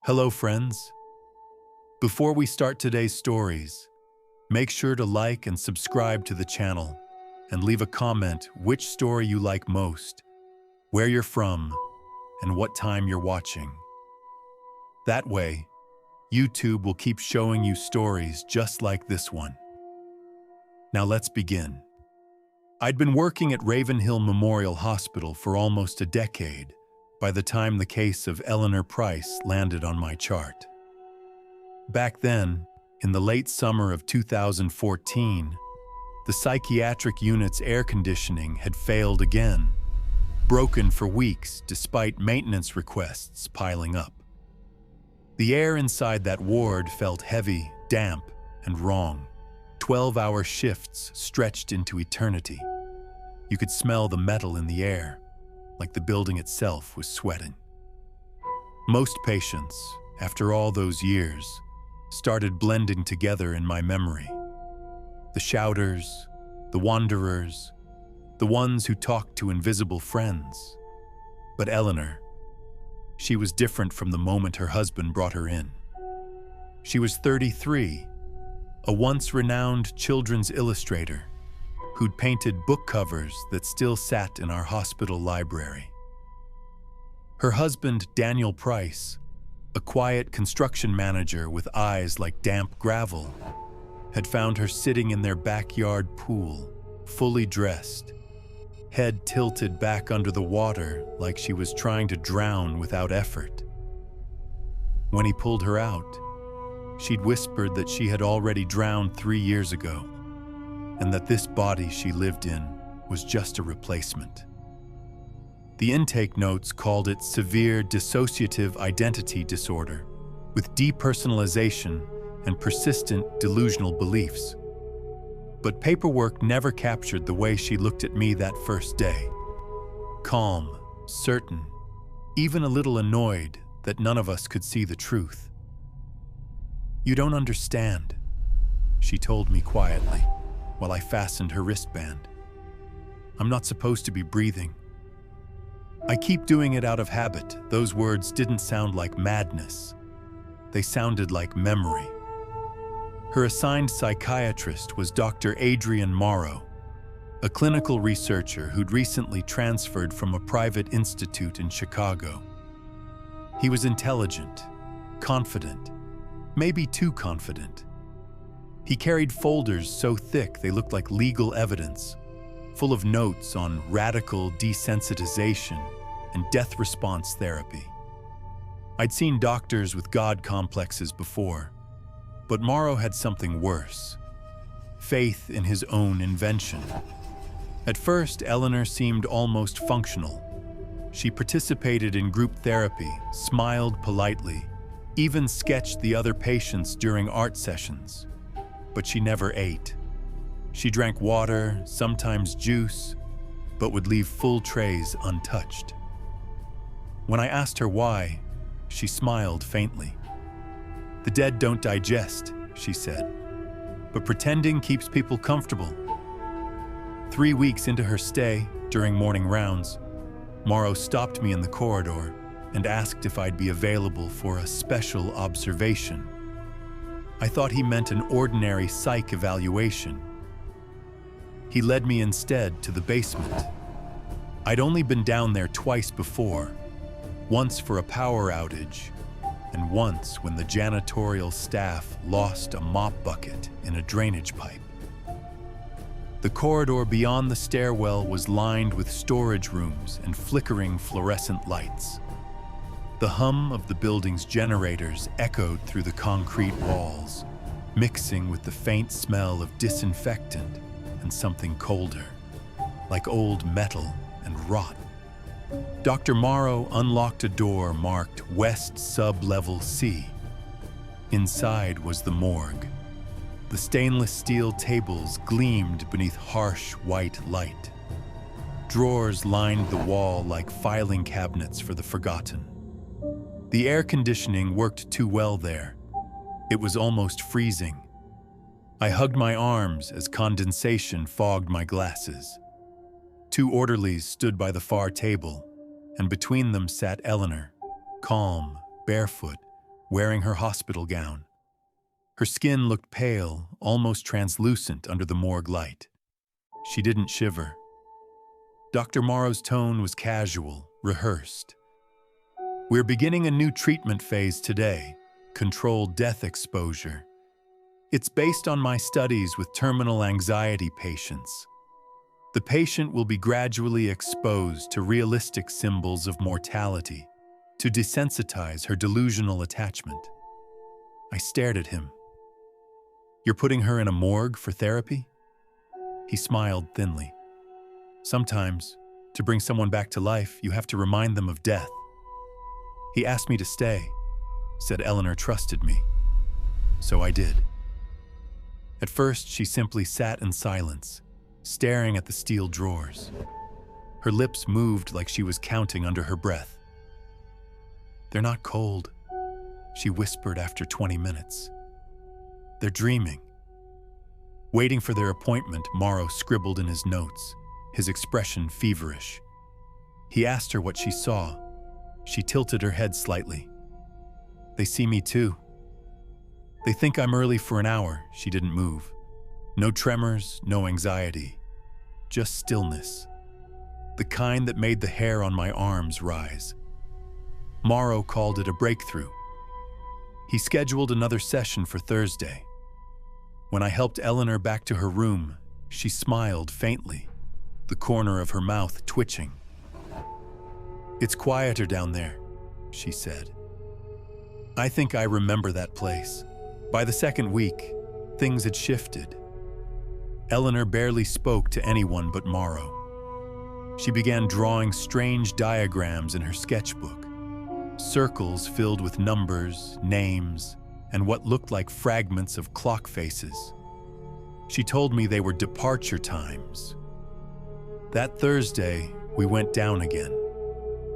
Hello, friends. Before we start today's stories, make sure to like and subscribe to the channel and leave a comment which story you like most, where you're from, and what time you're watching. That way, YouTube will keep showing you stories just like this one. Now let's begin. I'd been working at Ravenhill Memorial Hospital for almost a decade by the time the case of Eleanor Price landed on my chart. Back then, in the late summer of 2014, the psychiatric unit's air conditioning had failed again, broken for weeks despite maintenance requests piling up. The air inside that ward felt heavy, damp, and wrong. 12-hour shifts stretched into eternity. You could smell the metal in the air, like the building itself was sweating. Most patients, after all those years, started blending together in my memory. The shouters, the wanderers, the ones who talked to invisible friends. But Eleanor, she was different from the moment her husband brought her in. She was 33, a once renowned children's illustrator who'd painted book covers that still sat in our hospital library. Her husband, Daniel Price, a quiet construction manager with eyes like damp gravel, had found her sitting in their backyard pool, fully dressed, head tilted back under the water like she was trying to drown without effort. When he pulled her out, she'd whispered that she had already drowned 3 years ago, and that this body she lived in was just a replacement. The intake notes called it severe dissociative identity disorder, with depersonalization and persistent delusional beliefs. But paperwork never captured the way she looked at me that first day. Calm, certain, even a little annoyed that none of us could see the truth. "You don't understand," she told me quietly, while I fastened her wristband. "I'm not supposed to be breathing. I keep doing it out of habit." Those words didn't sound like madness. They sounded like memory. Her assigned psychiatrist was Dr. Adrian Morrow, a clinical researcher who'd recently transferred from a private institute in Chicago. He was intelligent, confident, maybe too confident. He carried folders so thick they looked like legal evidence, full of notes on radical desensitization and death response therapy. I'd seen doctors with God complexes before, but Morrow had something worse: faith in his own invention. At first, Eleanor seemed almost functional. She participated in group therapy, smiled politely, even sketched the other patients during art sessions. But she never ate. She drank water, sometimes juice, but would leave full trays untouched. When I asked her why, she smiled faintly. "The dead don't digest," she said, "but pretending keeps people comfortable." 3 weeks into her stay, during morning rounds, Morrow stopped me in the corridor and asked if I'd be available for a special observation. I thought he meant an ordinary psych evaluation. He led me instead to the basement. I'd only been down there twice before, once for a power outage, and once when the janitorial staff lost a mop bucket in a drainage pipe. The corridor beyond the stairwell was lined with storage rooms and flickering fluorescent lights. The hum of the building's generators echoed through the concrete walls, mixing with the faint smell of disinfectant and something colder, like old metal and rot. Dr. Morrow unlocked a door marked West Sub-Level C. Inside was the morgue. The stainless steel tables gleamed beneath harsh white light. Drawers lined the wall like filing cabinets for the forgotten. The air conditioning worked too well there. It was almost freezing. I hugged my arms as condensation fogged my glasses. 2 orderlies stood by the far table, and between them sat Eleanor, calm, barefoot, wearing her hospital gown. Her skin looked pale, almost translucent under the morgue light. She didn't shiver. Dr. Morrow's tone was casual, rehearsed. "We're beginning a new treatment phase today, controlled death exposure. It's based on my studies with terminal anxiety patients. The patient will be gradually exposed to realistic symbols of mortality to desensitize her delusional attachment." I stared at him. "You're putting her in a morgue for therapy?" He smiled thinly. "Sometimes, to bring someone back to life, you have to remind them of death." He asked me to stay, said Eleanor trusted me. So I did. At first, she simply sat in silence, staring at the steel drawers. Her lips moved like she was counting under her breath. "They're not cold," she whispered after 20 minutes. "They're dreaming." Waiting for their appointment, Morrow scribbled in his notes, his expression feverish. He asked her what she saw. She tilted her head slightly. "They see me too. They think I'm early for an hour." She didn't move. No tremors, no anxiety. Just stillness. The kind that made the hair on my arms rise. Morrow called it a breakthrough. He scheduled another session for Thursday. When I helped Eleanor back to her room, she smiled faintly, the corner of her mouth twitching. "It's quieter down there," she said. I think I remember that place. By the second week, things had shifted. Eleanor barely spoke to anyone but Morrow. She began drawing strange diagrams in her sketchbook, circles filled with numbers, names, and what looked like fragments of clock faces. She told me they were departure times. That Thursday, we went down again.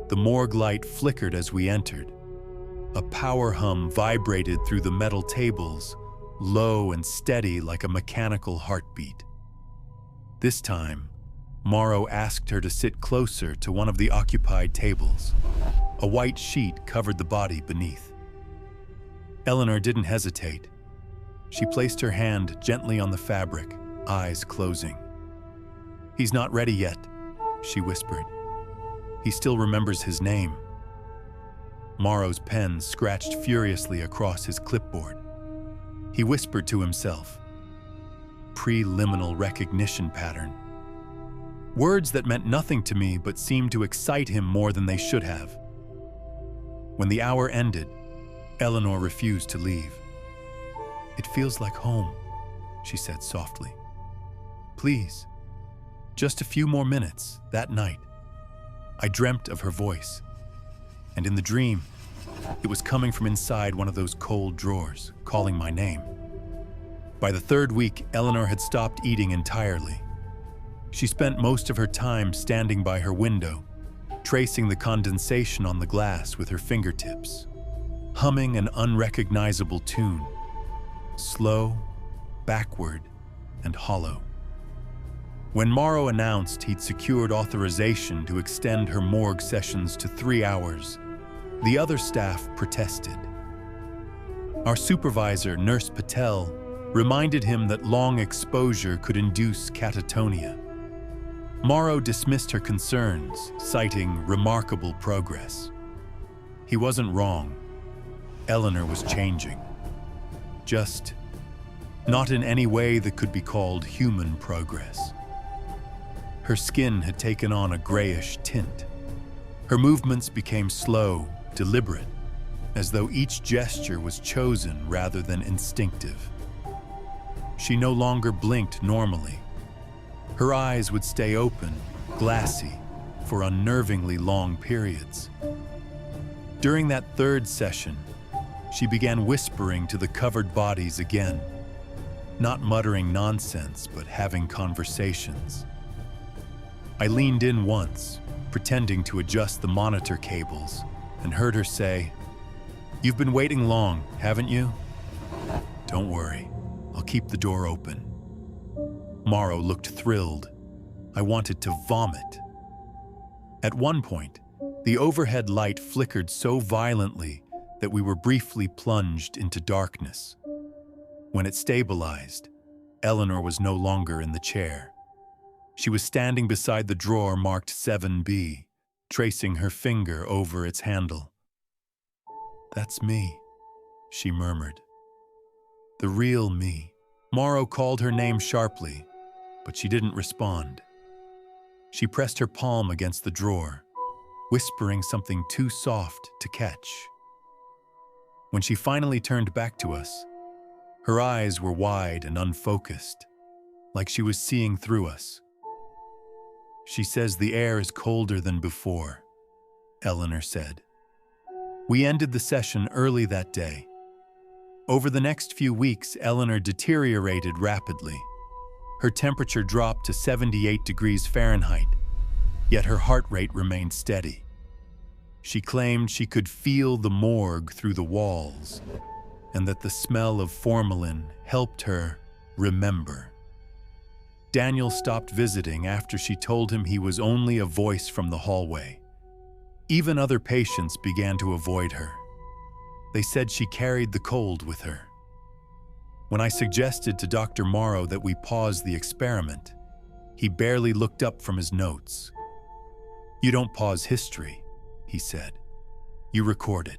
The morgue light flickered as we entered. A power hum vibrated through the metal tables, low and steady like a mechanical heartbeat. This time, Morrow asked her to sit closer to one of the occupied tables. A white sheet covered the body beneath. Eleanor didn't hesitate. She placed her hand gently on the fabric, eyes closing. "He's not ready yet," she whispered. "He still remembers his name." Morrow's pen scratched furiously across his clipboard. He whispered to himself, "Preliminal recognition pattern." Words that meant nothing to me but seemed to excite him more than they should have. When the hour ended, Eleanor refused to leave. "It feels like home," she said softly. "Please, just a few more minutes." That night, I dreamt of her voice. And in the dream, it was coming from inside one of those cold drawers, calling my name. By the third week, Eleanor had stopped eating entirely. She spent most of her time standing by her window, tracing the condensation on the glass with her fingertips, humming an unrecognizable tune, slow, backward, and hollow. When Morrow announced he'd secured authorization to extend her morgue sessions to 3 hours, the other staff protested. Our supervisor, Nurse Patel, reminded him that long exposure could induce catatonia. Morrow dismissed her concerns, citing remarkable progress. He wasn't wrong. Eleanor was changing. Just not in any way that could be called human progress. Her skin had taken on a grayish tint. Her movements became slow, deliberate, as though each gesture was chosen rather than instinctive. She no longer blinked normally. Her eyes would stay open, glassy, for unnervingly long periods. During that third session, she began whispering to the covered bodies again, not muttering nonsense, but having conversations. I leaned in once, pretending to adjust the monitor cables, and heard her say, "You've been waiting long, haven't you?" "Don't worry, I'll keep the door open." Morrow looked thrilled. I wanted to vomit. At one point, the overhead light flickered so violently that we were briefly plunged into darkness. When it stabilized, Eleanor was no longer in the chair. She was standing beside the drawer marked 7B, tracing her finger over its handle. "That's me," she murmured. "The real me." Morrow called her name sharply, but she didn't respond. She pressed her palm against the drawer, whispering something too soft to catch. When she finally turned back to us, her eyes were wide and unfocused, like she was seeing through us. "She says the air is colder than before," Eleanor said. We ended the session early that day. Over the next few weeks, Eleanor deteriorated rapidly. Her temperature dropped to 78 degrees Fahrenheit, yet her heart rate remained steady. She claimed she could feel the morgue through the walls, and that the smell of formalin helped her remember. Daniel stopped visiting after she told him he was only a voice from the hallway. Even other patients began to avoid her. They said she carried the cold with her. When I suggested to Dr. Morrow that we pause the experiment, he barely looked up from his notes. "You don't pause history," he said. "You record it."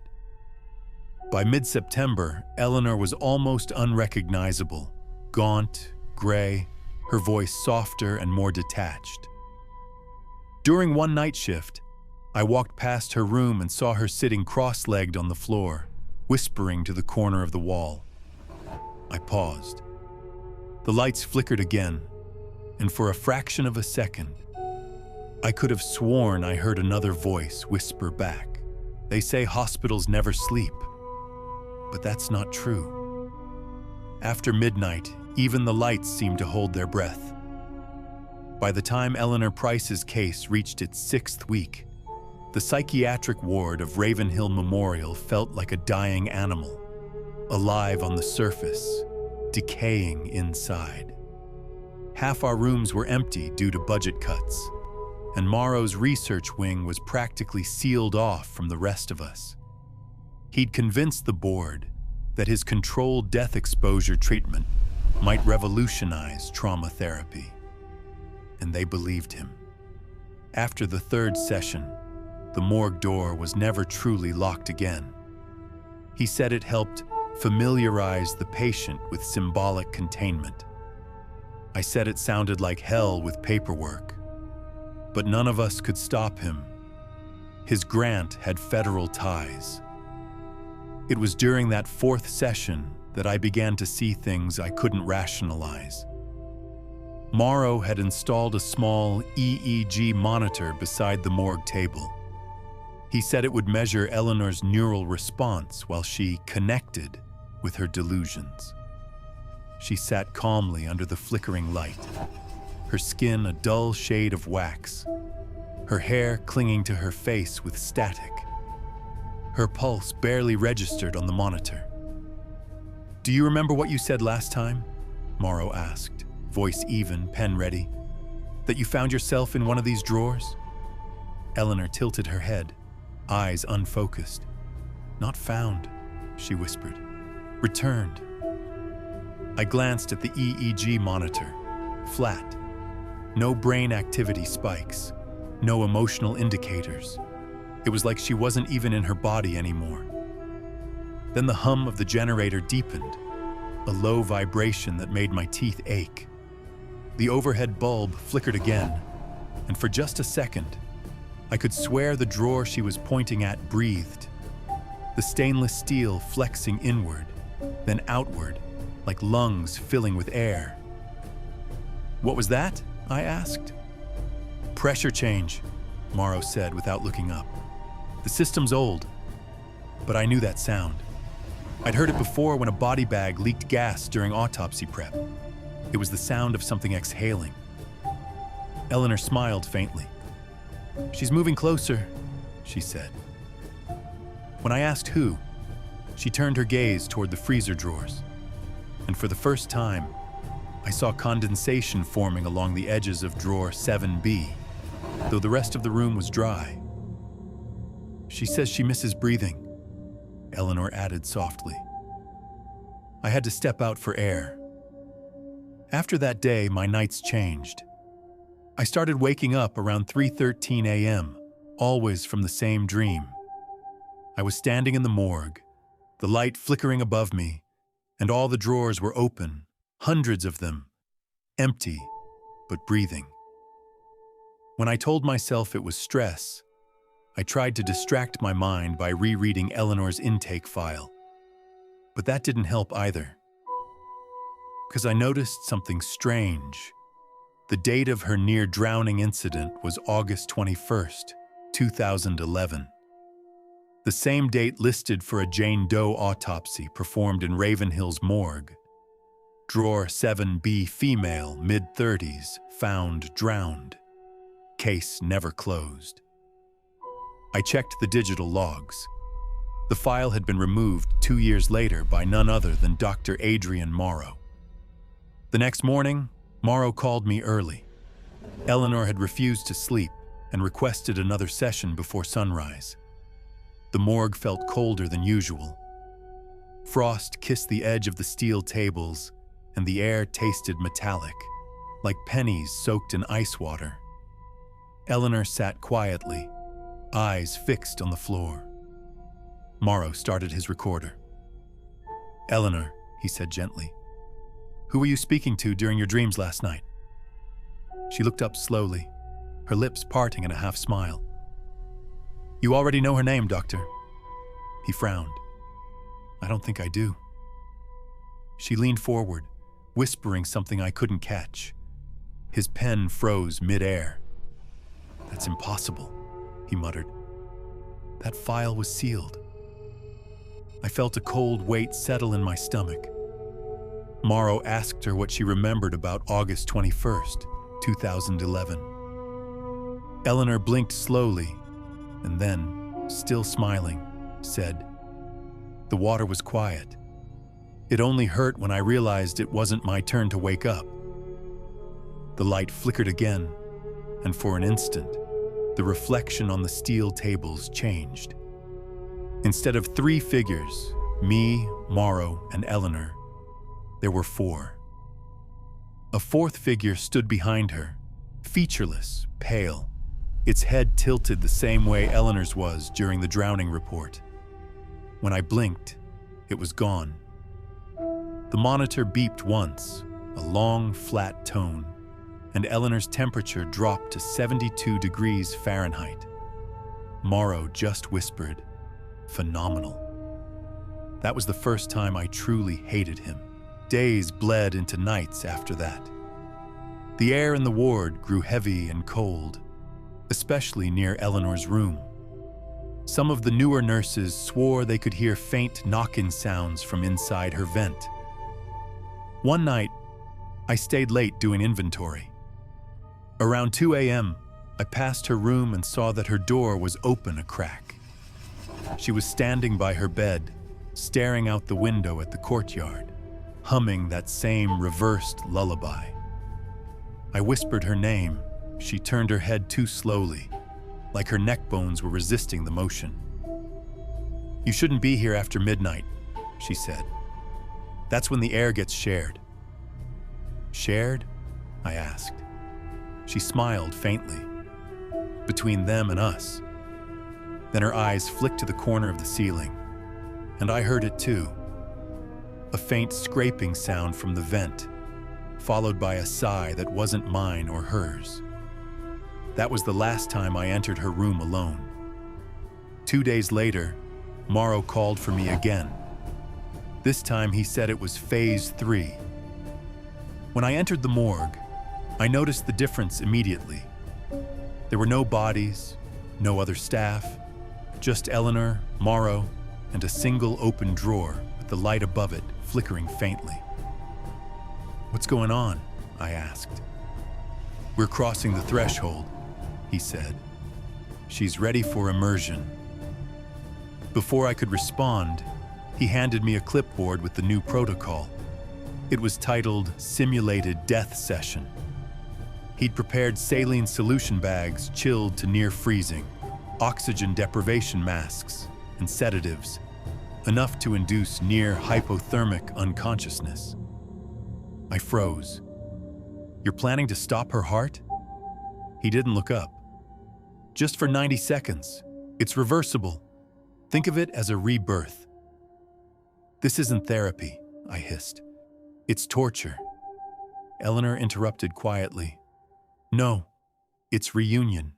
By mid-September, Eleanor was almost unrecognizable, gaunt, gray, her voice softer and more detached. During one night shift, I walked past her room and saw her sitting cross-legged on the floor, whispering to the corner of the wall. I paused. The lights flickered again, and for a fraction of a second, I could have sworn I heard another voice whisper back. "They say hospitals never sleep, but that's not true." After midnight, even the lights seemed to hold their breath. By the time Eleanor Price's case reached its 6th week, the psychiatric ward of Ravenhill Memorial felt like a dying animal, alive on the surface, decaying inside. Half our rooms were empty due to budget cuts, and Morrow's research wing was practically sealed off from the rest of us. He'd convinced the board that his controlled death exposure treatment might revolutionize trauma therapy, and they believed him. After the 3rd session, the morgue door was never truly locked again. He said it helped familiarize the patient with symbolic containment. I said it sounded like hell with paperwork, but none of us could stop him. His grant had federal ties. It was during that 4th session that I began to see things I couldn't rationalize. Morrow had installed a small EEG monitor beside the morgue table. He said it would measure Eleanor's neural response while she connected with her delusions. She sat calmly under the flickering light, her skin a dull shade of wax, her hair clinging to her face with static. Her pulse barely registered on the monitor. "Do you remember what you said last time?" Morrow asked, voice even, pen ready. "That you found yourself in one of these drawers?" Eleanor tilted her head, eyes unfocused. "Not found," she whispered. "Returned." I glanced at the EEG monitor, flat. No brain activity spikes, no emotional indicators. It was like she wasn't even in her body anymore. Then the hum of the generator deepened, a low vibration that made my teeth ache. The overhead bulb flickered again, and for just a second, I could swear the drawer she was pointing at breathed, the stainless steel flexing inward, then outward, like lungs filling with air. "What was that?" I asked. "Pressure change," Morrow said without looking up. "The system's old, but I knew that sound. I'd heard it before when a body bag leaked gas during autopsy prep. It was the sound of something exhaling." Eleanor smiled faintly. "She's moving closer," she said. When I asked who, she turned her gaze toward the freezer drawers, and for the first time, I saw condensation forming along the edges of drawer 7B, though the rest of the room was dry. "She says she misses breathing," Eleanor added softly. I had to step out for air. After that day, my nights changed. I started waking up around 3:13 a.m., always from the same dream. I was standing in the morgue, the light flickering above me, and all the drawers were open, hundreds of them, empty, but breathing. When I told myself it was stress, I tried to distract my mind by rereading Eleanor's intake file. But that didn't help either. Because I noticed something strange. The date of her near-drowning incident was August 21st, 2011. The same date listed for a Jane Doe autopsy performed in Ravenhill's morgue. Drawer 7B female, mid-30s, found drowned. Case never closed. I checked the digital logs. The file had been removed 2 years later by none other than Dr. Adrian Morrow. The next morning, Morrow called me early. Eleanor had refused to sleep and requested another session before sunrise. The morgue felt colder than usual. Frost kissed the edge of the steel tables, and the air tasted metallic, like pennies soaked in ice water. Eleanor sat quietly, eyes fixed on the floor. Morrow started his recorder. Eleanor, he said gently, who were you speaking to during your dreams last night? She looked up slowly, her lips parting in a half smile. You already know her name, Doctor. He frowned. I don't think I do. She leaned forward, whispering something I couldn't catch. His pen froze mid-air. That's impossible, he muttered. That file was sealed. I felt a cold weight settle in my stomach. Morrow asked her what she remembered about August 21st, 2011. Eleanor blinked slowly, and then, still smiling, said, The water was quiet. It only hurt when I realized it wasn't my turn to wake up. The light flickered again, and for an instant, the reflection on the steel tables changed. Instead of 3 figures, me, Morrow, and Eleanor, there were 4. A 4th figure stood behind her, featureless, pale, its head tilted the same way Eleanor's was during the drowning report. When I blinked, it was gone. The monitor beeped once, a long, flat tone, and Eleanor's temperature dropped to 72 degrees Fahrenheit. Morrow just whispered, phenomenal. That was the first time I truly hated him. Days bled into nights after that. The air in the ward grew heavy and cold, especially near Eleanor's room. Some of the newer nurses swore they could hear faint knock-in sounds from inside her vent. One night, I stayed late doing inventory. Around 2 a.m., I passed her room and saw that her door was open a crack. She was standing by her bed, staring out the window at the courtyard, humming that same reversed lullaby. I whispered her name. She turned her head too slowly, like her neck bones were resisting the motion. You shouldn't be here after midnight, she said. That's when the air gets shared. Shared? I asked. She smiled faintly. Between them and us. Then her eyes flicked to the corner of the ceiling, and I heard it too. A faint scraping sound from the vent, followed by a sigh that wasn't mine or hers. That was the last time I entered her room alone. 2 days later, Morrow called for me again. This time he said it was phase 3. When I entered the morgue, I noticed the difference immediately. There were no bodies, no other staff, just Eleanor, Morrow, and a single open drawer with the light above it flickering faintly. What's going on? I asked. We're crossing the threshold, he said. She's ready for immersion. Before I could respond, he handed me a clipboard with the new protocol. It was titled Simulated Death Session. He'd prepared saline solution bags chilled to near freezing, oxygen deprivation masks, and sedatives, enough to induce near hypothermic unconsciousness. I froze. "You're planning to stop her heart?" He didn't look up. "Just for 90 seconds. It's reversible. Think of it as a rebirth." "This isn't therapy," I hissed. "It's torture." Eleanor interrupted quietly. "No, it's reunion."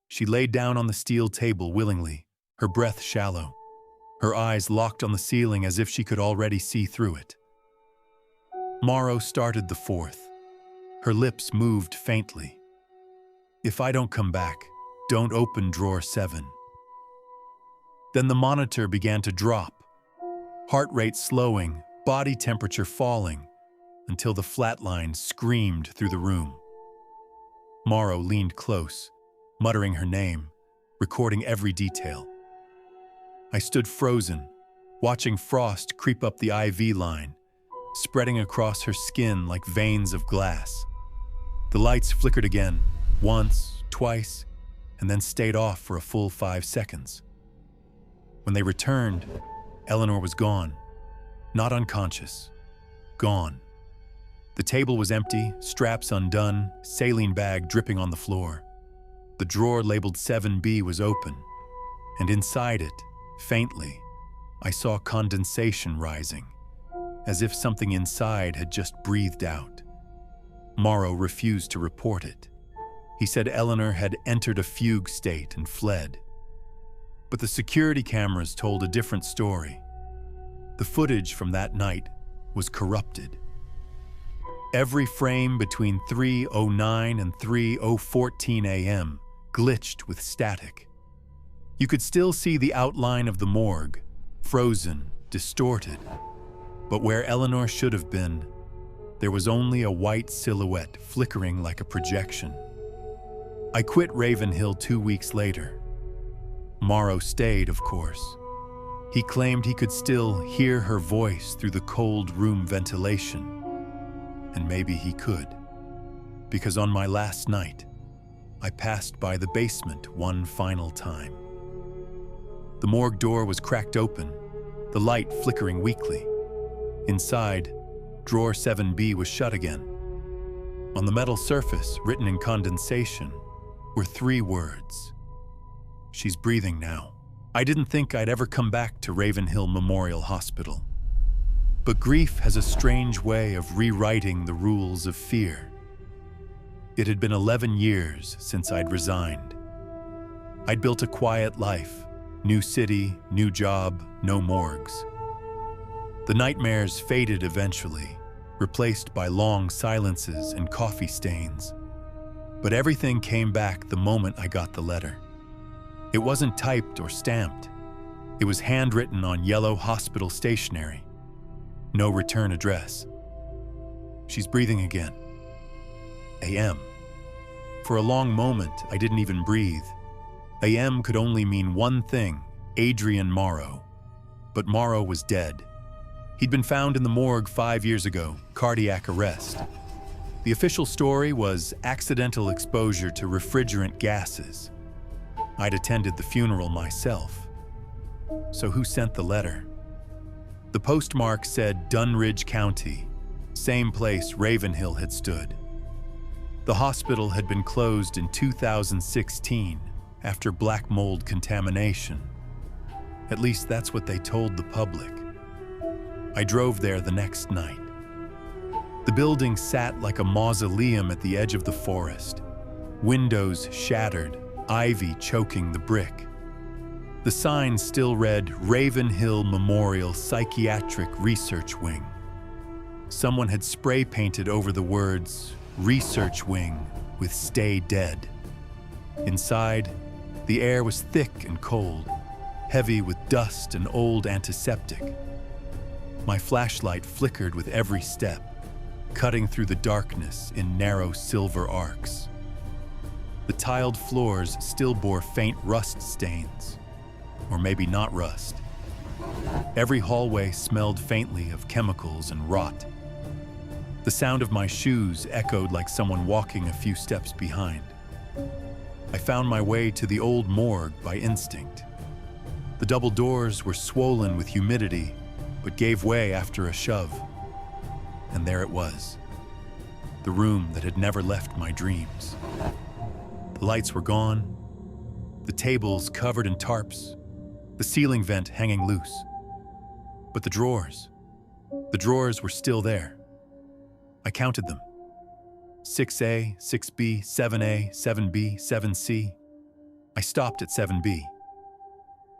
She laid down on the steel table willingly, her breath shallow, her eyes locked on the ceiling as if she could already see through it. Morrow started the fourth. Her lips moved faintly. "If I don't come back, don't open drawer 7. Then the monitor began to drop, heart rate slowing, body temperature falling, until the flatline screamed through the room. Morrow leaned close, muttering her name, recording every detail. I stood frozen, watching frost creep up the IV line, spreading across her skin like veins of glass. The lights flickered again, once, twice, and then stayed off for a full 5 seconds. When they returned, Eleanor was gone, not unconscious, gone. The table was empty, straps undone, saline bag dripping on the floor. The drawer labeled 7B was open, and inside it, faintly, I saw condensation rising, as if something inside had just breathed out. Morrow refused to report it. He said Eleanor had entered a fugue state and fled. But the security cameras told a different story. The footage from that night was corrupted. Every frame between 3:09 and 3:14 a.m. glitched with static. You could still see the outline of the morgue, frozen, distorted. But where Eleanor should have been, there was only a white silhouette flickering like a projection. I quit Ravenhill 2 weeks later. Morrow stayed, of course. He claimed he could still hear her voice through the cold room ventilation. And maybe he could, because on my last night, I passed by the basement one final time. The morgue door was cracked open, the light flickering weakly. Inside, drawer 7B was shut again. On the metal surface, written in condensation, were 3 words. "She's breathing now." I didn't think I'd ever come back to Ravenhill Memorial Hospital. But grief has a strange way of rewriting the rules of fear. It had been 11 years since I'd resigned. I'd built a quiet life, new city, new job, no morgues. The nightmares faded eventually, replaced by long silences and coffee stains. But everything came back the moment I got the letter. It wasn't typed or stamped. It was handwritten on yellow hospital stationery. No return address. "She's breathing again. AM." For a long moment, I didn't even breathe. AM could only mean one thing, Adrian Morrow. But Morrow was dead. He'd been found in the morgue 5 years ago, cardiac arrest. The official story was accidental exposure to refrigerant gases. I'd attended the funeral myself. So who sent the letter? The postmark said Dunridge County, same place Ravenhill had stood. The hospital had been closed in 2016 after black mold contamination. At least that's what they told the public. I drove there the next night. The building sat like a mausoleum at the edge of the forest, windows shattered, ivy choking the brick. The sign still read Ravenhill Memorial Psychiatric Research Wing. Someone had spray painted over the words Research Wing with Stay Dead. Inside, the air was thick and cold, heavy with dust and old antiseptic. My flashlight flickered with every step, cutting through the darkness in narrow silver arcs. The tiled floors still bore faint rust stains, or maybe not rust. Every hallway smelled faintly of chemicals and rot. The sound of my shoes echoed like someone walking a few steps behind. I found my way to the old morgue by instinct. The double doors were swollen with humidity, but gave way after a shove. And there it was, the room that had never left my dreams. The lights were gone, the tables covered in tarps, the ceiling vent hanging loose. But the drawers were still there. I counted them. 6A, 6B, 7A, 7B, 7C. I stopped at 7B.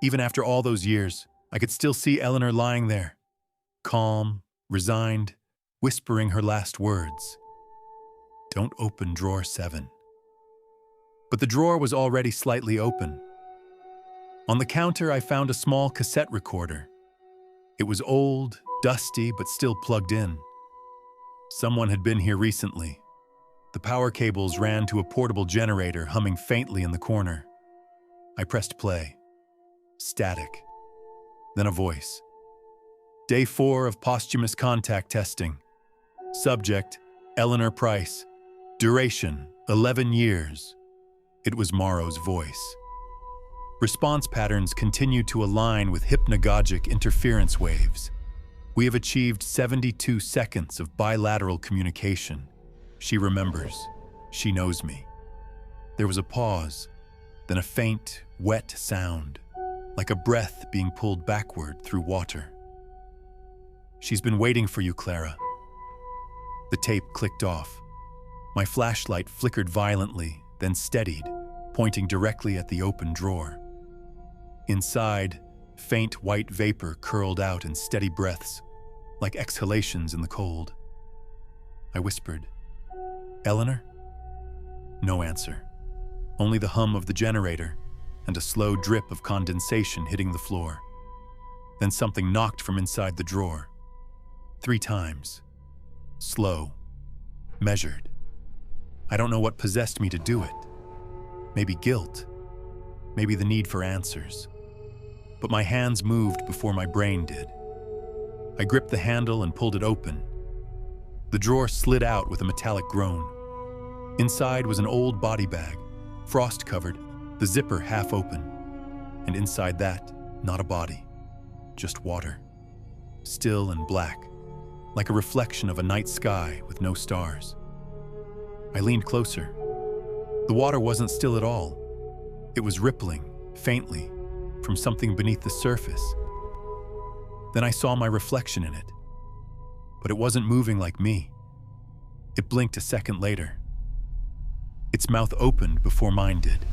Even after all those years, I could still see Eleanor lying there, calm, resigned, whispering her last words. Don't open drawer 7. But the drawer was already slightly open. On the counter, I found a small cassette recorder. It was old, dusty, but still plugged in. Someone had been here recently. The power cables ran to a portable generator humming faintly in the corner. I pressed play. Static. Then a voice. Day 4 of posthumous contact testing. Subject, Eleanor Price. Duration, 11 years. It was Morrow's voice. Response patterns continued to align with hypnagogic interference waves. We have achieved 72 seconds of bilateral communication. She remembers. She knows me. There was a pause, then a faint, wet sound, like a breath being pulled backward through water. She's been waiting for you, Clara. The tape clicked off. My flashlight flickered violently, then steadied, pointing directly at the open drawer. Inside, faint white vapor curled out in steady breaths, like exhalations in the cold. I whispered, Eleanor? No answer. Only the hum of the generator and a slow drip of condensation hitting the floor. Then something knocked from inside the drawer. 3 times. Slow. Measured. I don't know what possessed me to do it. Maybe guilt. Maybe the need for answers. But my hands moved before my brain did. I gripped the handle and pulled it open. The drawer slid out with a metallic groan. Inside was an old body bag, frost-covered, the zipper half open. And inside that, not a body, just water. Still and black, like a reflection of a night sky with no stars. I leaned closer. The water wasn't still at all. It was rippling, faintly, from something beneath the surface. Then I saw my reflection in it. But it wasn't moving like me. It blinked a second later. Its mouth opened before mine did.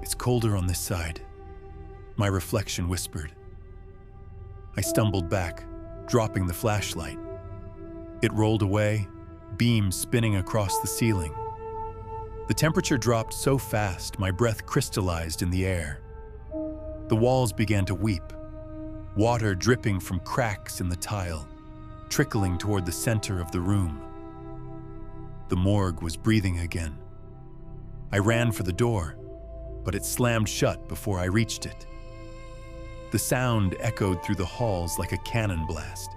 It's colder on this side, my reflection whispered. I stumbled back, dropping the flashlight. It rolled away, beams spinning across the ceiling. The temperature dropped so fast, my breath crystallized in the air. The walls began to weep, water dripping from cracks in the tile, trickling toward the center of the room. The morgue was breathing again. I ran for the door, but it slammed shut before I reached it. The sound echoed through the halls like a cannon blast.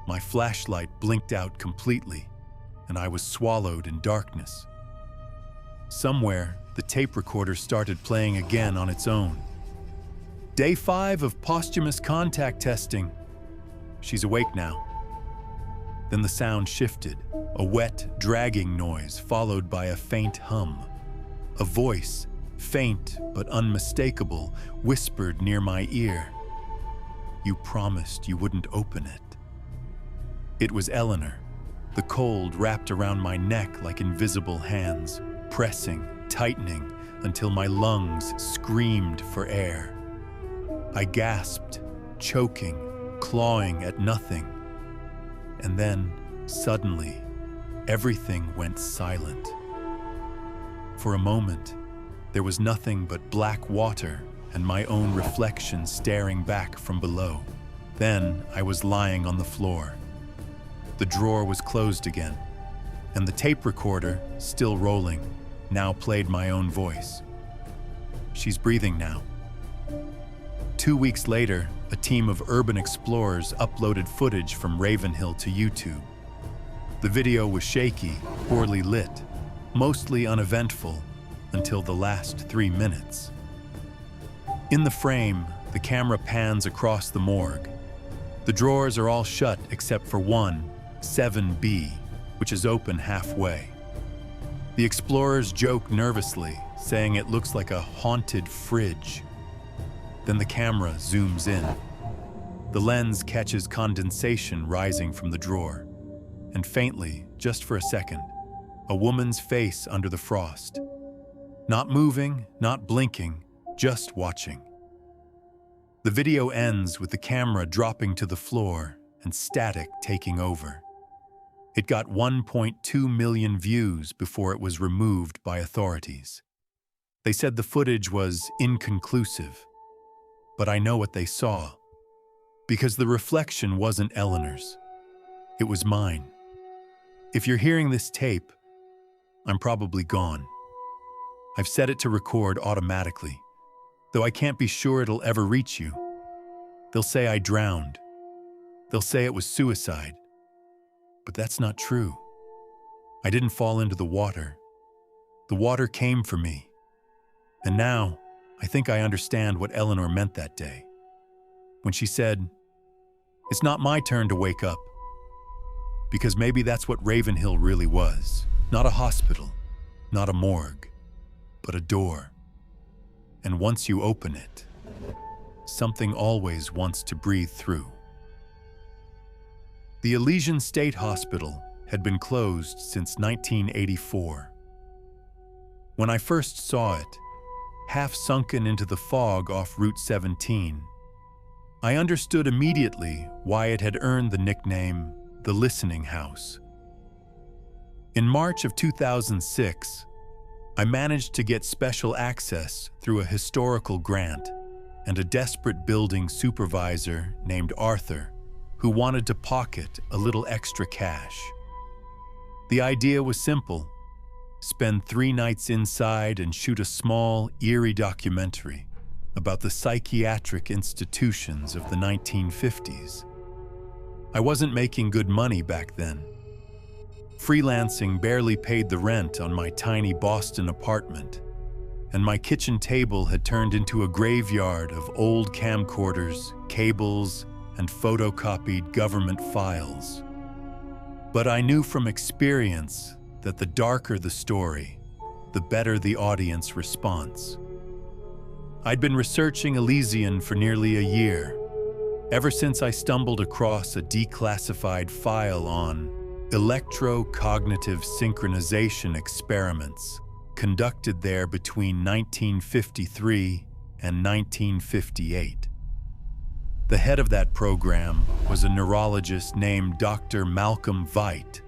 My flashlight blinked out completely, and I was swallowed in darkness. Somewhere, the tape recorder started playing again on its own. Day 5 of posthumous contact testing. She's awake now. Then the sound shifted, a wet, dragging noise followed by a faint hum. A voice, faint but unmistakable, whispered near my ear. You promised you wouldn't open it. It was Eleanor, the cold wrapped around my neck like invisible hands, pressing, tightening, until my lungs screamed for air. I gasped, choking, clawing at nothing. And then, suddenly, everything went silent. For a moment, there was nothing but black water and my own reflection staring back from below. Then I was lying on the floor. The drawer was closed again, and the tape recorder, still rolling, now played my own voice. She's breathing now. 2 weeks later, a team of urban explorers uploaded footage from Ravenhill to YouTube. The video was shaky, poorly lit, mostly uneventful, until the last 3 minutes. In the frame, the camera pans across the morgue. The drawers are all shut except for one, 7B, which is open halfway. The explorers joke nervously, saying it looks like a haunted fridge. Then the camera zooms in. The lens catches condensation rising from the drawer, and faintly, just for a second, a woman's face under the frost. Not moving, not blinking, just watching. The video ends with the camera dropping to the floor and static taking over. It got 1.2 million views before it was removed by authorities. They said the footage was inconclusive, but I know what they saw, because the reflection wasn't Eleanor's. It was mine. If you're hearing this tape, I'm probably gone. I've set it to record automatically, though I can't be sure it'll ever reach you. They'll say I drowned. They'll say it was suicide. But that's not true. I didn't fall into the water. The water came for me. And now, I think I understand what Eleanor meant that day, when she said, "It's not my turn to wake up." Because maybe that's what Ravenhill really was. Not a hospital, not a morgue, but a door. And once you open it, something always wants to breathe through. The Elysian State Hospital had been closed since 1984. When I first saw it, half sunken into the fog off Route 17, I understood immediately why it had earned the nickname the Listening House. In March of 2006, I managed to get special access through a historical grant and a desperate building supervisor named Arthur who wanted to pocket a little extra cash. The idea was simple: spend 3 nights inside and shoot a small, eerie documentary about the psychiatric institutions of the 1950s. I wasn't making good money back then. Freelancing barely paid the rent on my tiny Boston apartment, and my kitchen table had turned into a graveyard of old camcorders, cables, and photocopied government files. But I knew from experience that the darker the story, the better the audience response. I'd been researching Elysian for nearly a year, ever since I stumbled across a declassified file on electrocognitive synchronization experiments conducted there between 1953 and 1958. The head of that program was a neurologist named Dr. Malcolm Veidt,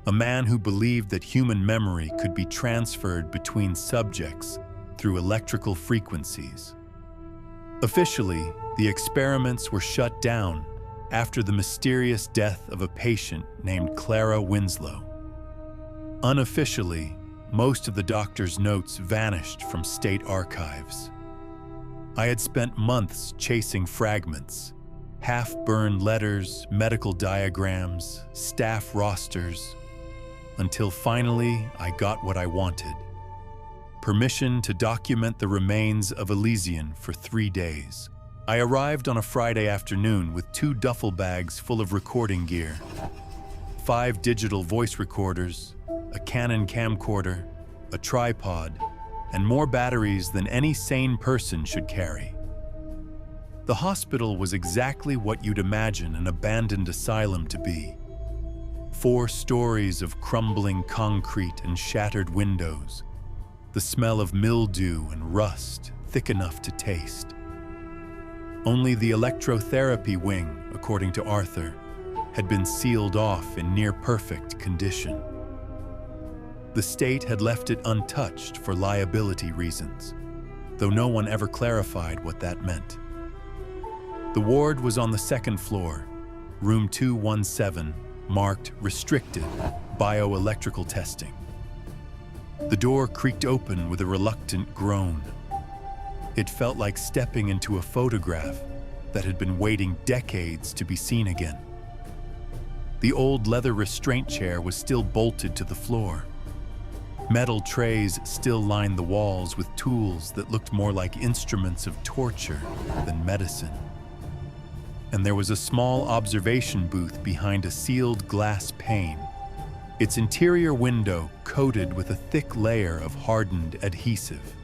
a man who believed that human memory could be transferred between subjects through electrical frequencies. Officially, the experiments were shut down after the mysterious death of a patient named Clara Winslow. Unofficially, most of the doctor's notes vanished from state archives. I had spent months chasing fragments, half-burned letters, medical diagrams, staff rosters, until finally I got what I wanted: permission to document the remains of Elysian for 3 days. I arrived on a Friday afternoon with 2 duffel bags full of recording gear, 5 digital voice recorders, a Canon camcorder, a tripod, and more batteries than any sane person should carry. The hospital was exactly what you'd imagine an abandoned asylum to be. 4 stories of crumbling concrete and shattered windows, the smell of mildew and rust thick enough to taste. Only the electrotherapy wing, according to Arthur, had been sealed off in near-perfect condition. The state had left it untouched for liability reasons, though no one ever clarified what that meant. The ward was on the 2nd floor, room 217, marked Restricted Bioelectrical Testing. The door creaked open with a reluctant groan. It felt like stepping into a photograph that had been waiting decades to be seen again. The old leather restraint chair was still bolted to the floor. Metal trays still lined the walls with tools that looked more like instruments of torture than medicine. And there was a small observation booth behind a sealed glass pane, its interior window coated with a thick layer of hardened adhesive.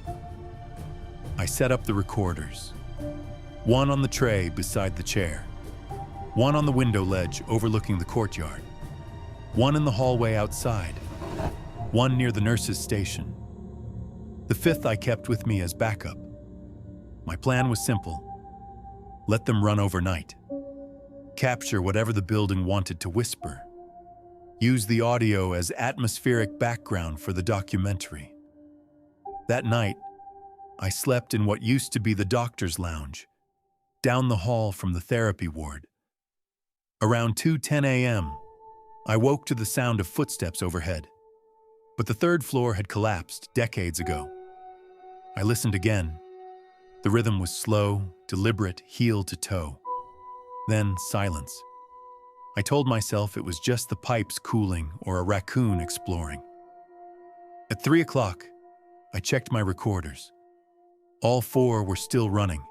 I set up the recorders, one on the tray beside the chair, one on the window ledge overlooking the courtyard, one in the hallway outside, one near the nurse's station. The fifth I kept with me as backup. My plan was simple: let them run overnight. Capture whatever the building wanted to whisper. Use the audio as atmospheric background for the documentary. That night, I slept in what used to be the doctor's lounge, down the hall from the therapy ward. Around 2:10 a.m., I woke to the sound of footsteps overhead. But the third floor had collapsed decades ago. I listened again. The rhythm was slow, deliberate, heel to toe. Then silence. I told myself it was just the pipes cooling or a raccoon exploring. At 3 o'clock, I checked my recorders. All four were still running,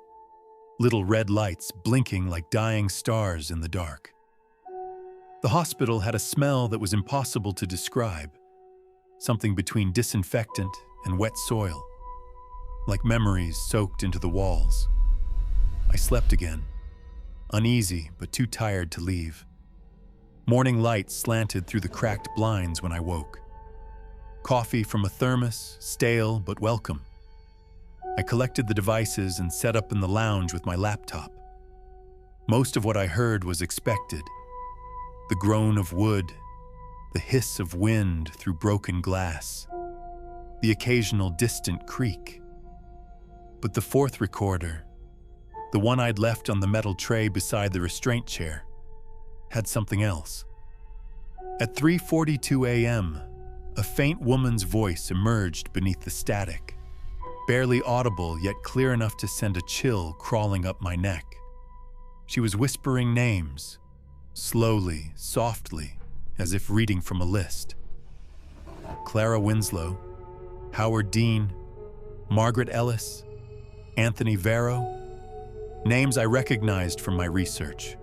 little red lights blinking like dying stars in the dark. The hospital had a smell that was impossible to describe, something between disinfectant and wet soil, like memories soaked into the walls. I slept again, uneasy but too tired to leave. Morning light slanted through the cracked blinds when I woke. Coffee from a thermos, stale but welcome. I collected the devices and set up in the lounge with my laptop. Most of what I heard was expected. The groan of wood, the hiss of wind through broken glass, the occasional distant creak. But the fourth recorder, the one I'd left on the metal tray beside the restraint chair, had something else. At 3:42 a.m., a faint woman's voice emerged beneath the static, barely audible yet clear enough to send a chill crawling up my neck. She was whispering names, slowly, softly, as if reading from a list. Clara Winslow, Howard Dean, Margaret Ellis, Anthony Vero, names I recognized from my research.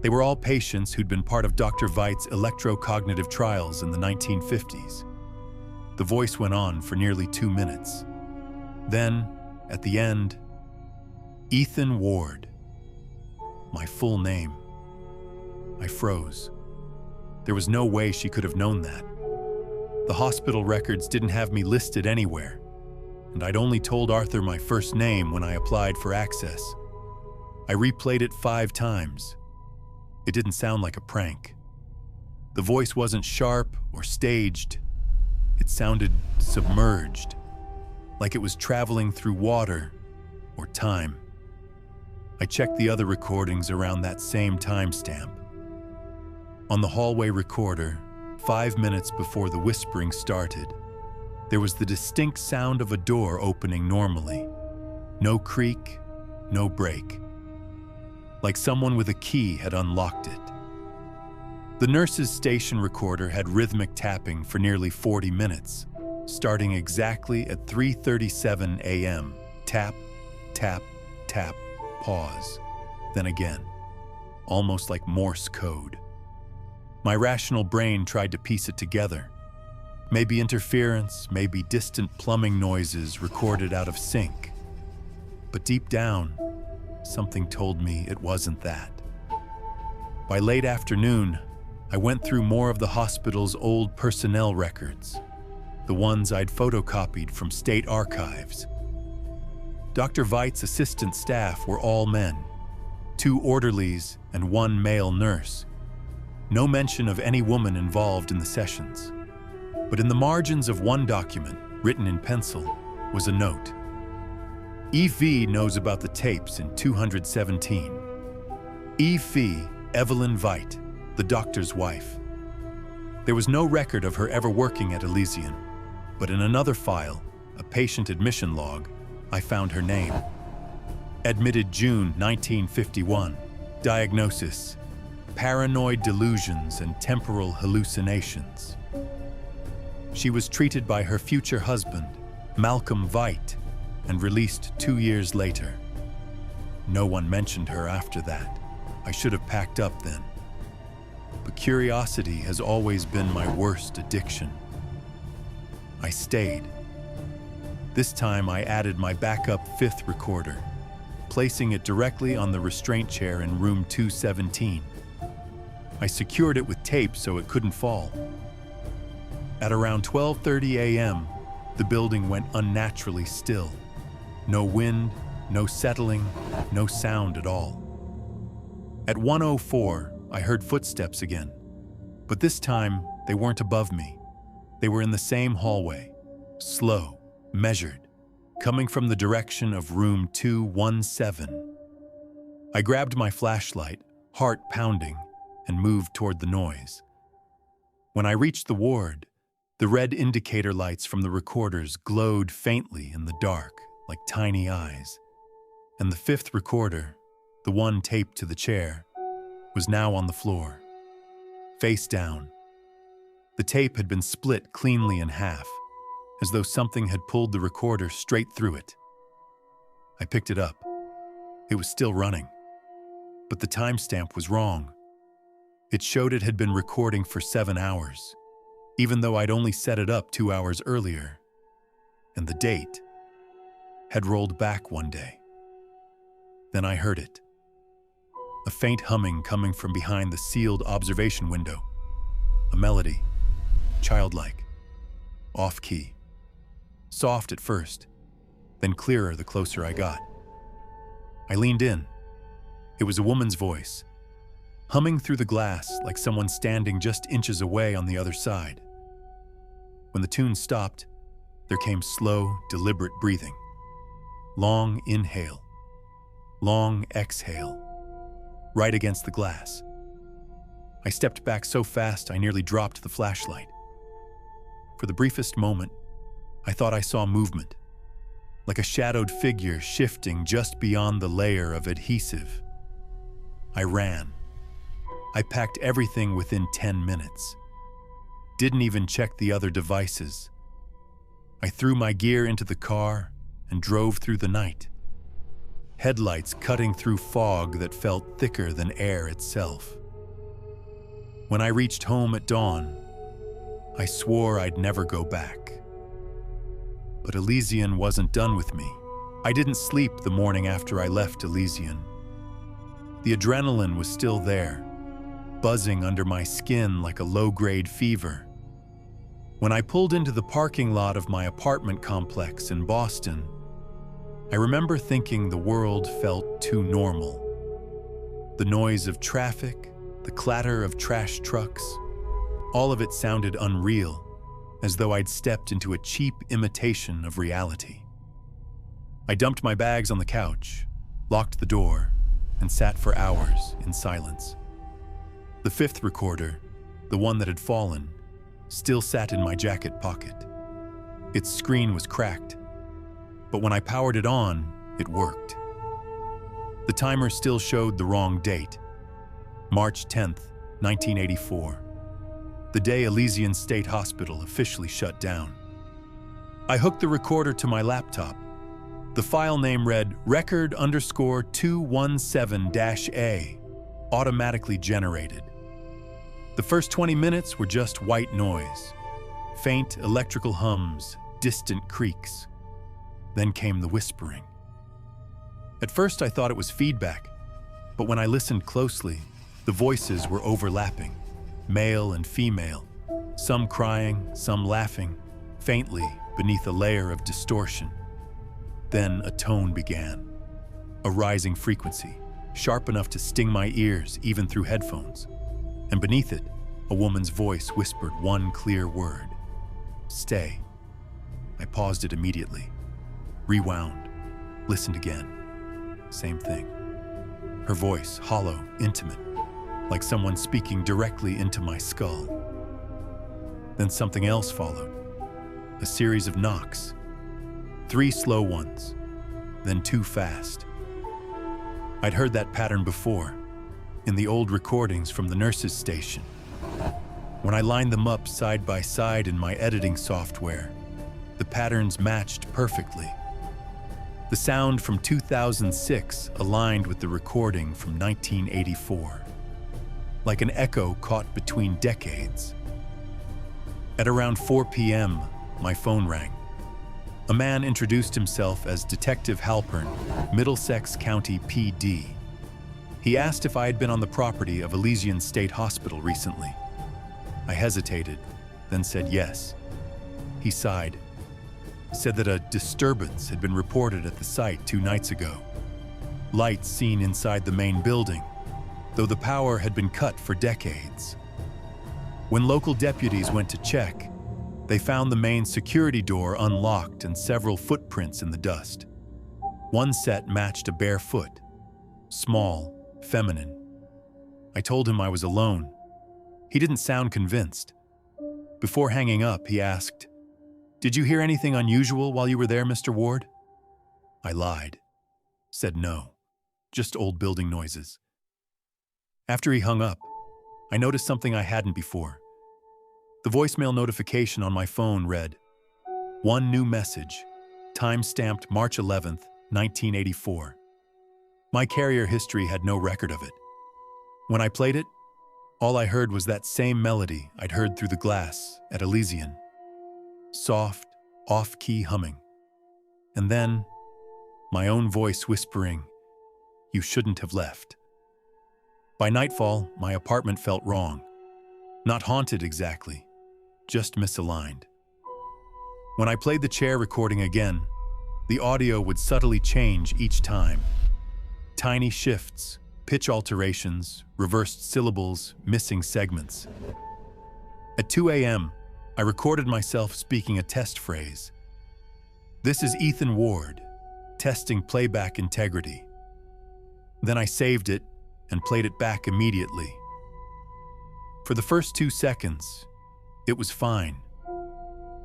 They were all patients who'd been part of Dr. Veit's electrocognitive trials in the 1950s. The voice went on for nearly 2 minutes. Then, at the end, Ethan Ward. My full name. I froze. There was no way she could have known that. The hospital records didn't have me listed anywhere, and I'd only told Arthur my first name when I applied for access. I replayed it 5 times. It didn't sound like a prank. The voice wasn't sharp or staged. It sounded submerged, like it was traveling through water or time. I checked the other recordings around that same timestamp. On the hallway recorder, 5 minutes before the whispering started, there was the distinct sound of a door opening normally. No creak, no break. Like someone with a key had unlocked it. The nurse's station recorder had rhythmic tapping for nearly 40 minutes, starting exactly at 3:37 a.m. Tap, tap, tap, pause, then again, almost like Morse code. My rational brain tried to piece it together. Maybe interference, maybe distant plumbing noises recorded out of sync. But deep down, something told me it wasn't that. By late afternoon, I went through more of the hospital's old personnel records, the ones I'd photocopied from state archives. Dr. Veit's assistant staff were all men, 2 orderlies and 1 male nurse. No mention of any woman involved in the sessions. But in the margins of one document, written in pencil, was a note. E.V. knows about the tapes in 217. E.V. Evelyn Veit, the doctor's wife. There was no record of her ever working at Elysian, but in another file, a patient admission log, I found her name. Admitted June 1951. She was treated by her future husband, Malcolm Veidt, and released 2 years later. No one mentioned her after that. I should have packed up then. But curiosity has always been my worst addiction. I stayed. This time I added my backup 5th recorder, placing it directly on the restraint chair in room 217. I secured it with tape so it couldn't fall. At around 12:30 a.m., the building went unnaturally still. No wind, no settling, no sound at all. At 1:04, I heard footsteps again, but this time they weren't above me. They were in the same hallway, slow, measured, coming from the direction of room 217. I grabbed my flashlight, heart pounding, and moved toward the noise. When I reached the ward, the red indicator lights from the recorders glowed faintly in the dark like tiny eyes, and the 5th recorder, the one taped to the chair, was now on the floor, face down. The tape had been split cleanly in half, as though something had pulled the recorder straight through it. I picked it up. It was still running, but the timestamp was wrong. It showed it had been recording for 7 hours, even though I'd only set it up 2 hours earlier, and the date had rolled back 1 day. Then I heard it. A faint humming coming from behind the sealed observation window. A melody, childlike, off-key. Soft at first, then clearer the closer I got. I leaned in. It was a woman's voice, humming through the glass like someone standing just inches away on the other side. When the tune stopped, there came slow, deliberate breathing. Long inhale, long exhale, right against the glass. I stepped back so fast I nearly dropped the flashlight. For the briefest moment, I thought I saw movement, like a shadowed figure shifting just beyond the layer of adhesive. I ran. I packed everything within 10 minutes. Didn't even check the other devices. I threw my gear into the car and drove through the night. Headlights cutting through fog that felt thicker than air itself. When I reached home at dawn, I swore I'd never go back. But Elysian wasn't done with me. I didn't sleep the morning after I left Elysian. The adrenaline was still there, buzzing under my skin like a low-grade fever. When I pulled into the parking lot of my apartment complex in Boston, I remember thinking the world felt too normal. The noise of traffic, the clatter of trash trucks, all of it sounded unreal, as though I'd stepped into a cheap imitation of reality. I dumped my bags on the couch, locked the door, and sat for hours in silence. The 5th recorder, the one that had fallen, still sat in my jacket pocket. Its screen was cracked, but when I powered it on, it worked. The timer still showed the wrong date, March 10th, 1984, the day Elysian State Hospital officially shut down. I hooked the recorder to my laptop. The file name read record_217-A, automatically generated. The first 20 minutes were just white noise, faint electrical hums, distant creaks. Then came the whispering. At first I thought it was feedback, but when I listened closely, the voices were overlapping, male and female, some crying, some laughing, faintly beneath a layer of distortion. Then a tone began, a rising frequency, sharp enough to sting my ears even through headphones. And beneath it, a woman's voice whispered one clear word: stay. I paused it immediately, rewound, listened again. Same thing. Her voice, hollow, intimate, like someone speaking directly into my skull. Then something else followed, a series of knocks, 3 slow ones, then 2 fast. I'd heard that pattern before, in the old recordings from the nurses' station. When I lined them up side by side in my editing software, the patterns matched perfectly. The sound from 2006 aligned with the recording from 1984, like an echo caught between decades. At around 4 p.m., my phone rang. A man introduced himself as Detective Halpern, Middlesex County PD. He asked if I had been on the property of Elysian State Hospital recently. I hesitated, then said yes. He sighed, said that a disturbance had been reported at the site 2 nights ago. Lights seen inside the main building, though the power had been cut for decades. When local deputies went to check, they found the main security door unlocked and several footprints in the dust. One set matched a bare foot, small, feminine. I told him I was alone. He didn't sound convinced. Before hanging up, he asked, "Did you hear anything unusual while you were there, Mr. Ward?" I lied, said no, just old building noises. After he hung up, I noticed something I hadn't before. The voicemail notification on my phone read, "One new message, time-stamped March 11th, 1984. My carrier history had no record of it. When I played it, all I heard was that same melody I'd heard through the glass at Elysian. Soft, off-key humming. And then, my own voice whispering, "You shouldn't have left." By nightfall, my apartment felt wrong. Not haunted exactly, just misaligned. When I played the chair recording again, the audio would subtly change each time. Tiny shifts, pitch alterations, reversed syllables, missing segments. At 2 a.m., I recorded myself speaking a test phrase. "This is Ethan Ward, testing playback integrity." Then I saved it and played it back immediately. For the first 2 seconds, it was fine.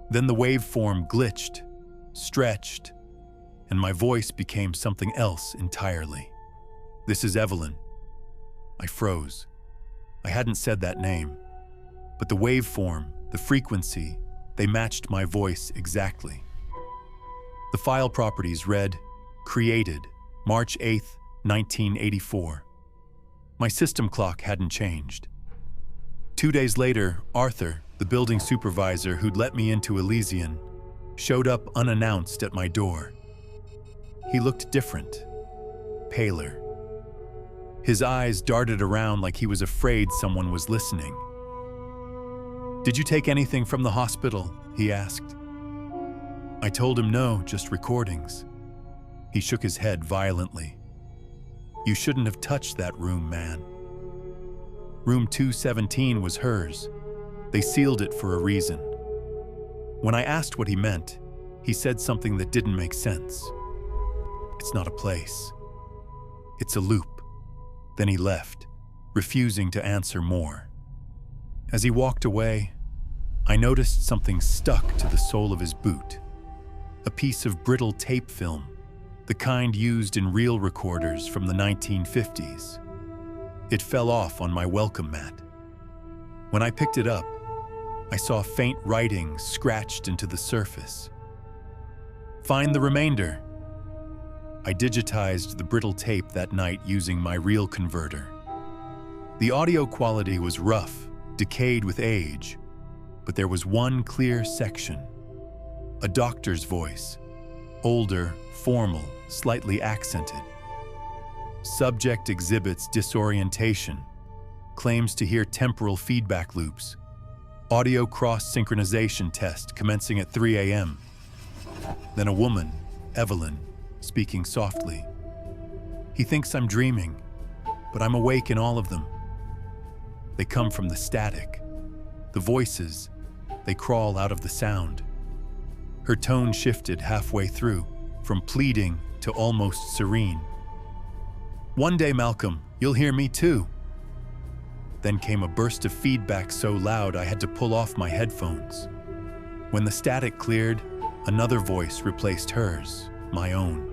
Then the waveform glitched, stretched, and my voice became something else entirely. "This is Evelyn." I froze. I hadn't said that name, but the waveform, the frequency, they matched my voice exactly. The file properties read, "Created, March 8th, 1984. My system clock hadn't changed. 2 days later, Arthur, the building supervisor who'd let me into Elysian, showed up unannounced at my door. He looked different, paler. His eyes darted around like he was afraid someone was listening. "Did you take anything from the hospital?" he asked. I told him no, just recordings. He shook his head violently. "You shouldn't have touched that room, man. Room 217 was hers. They sealed it for a reason." When I asked what he meant, he said something that didn't make sense. "It's not a place. It's a loop." Then he left, refusing to answer more. As he walked away, I noticed something stuck to the sole of his boot. A piece of brittle tape film, the kind used in reel recorders from the 1950s. It fell off on my welcome mat. When I picked it up, I saw faint writing scratched into the surface. "Find the remainder." I digitized the brittle tape that night using my reel converter. The audio quality was rough, decayed with age, but there was one clear section. A doctor's voice, older, formal, slightly accented. Subject exhibits disorientation, claims to hear temporal feedback loops. Audio cross-synchronization test commencing at 3 a.m. Then a woman, Evelyn, speaking softly. "He thinks I'm dreaming, but I'm awake in all of them. They come from the static. The voices, they crawl out of the sound." Her tone shifted halfway through, from pleading to almost serene. "One day, Malcolm, you'll hear me too." Then came a burst of feedback so loud I had to pull off my headphones. When the static cleared, another voice replaced hers, my own.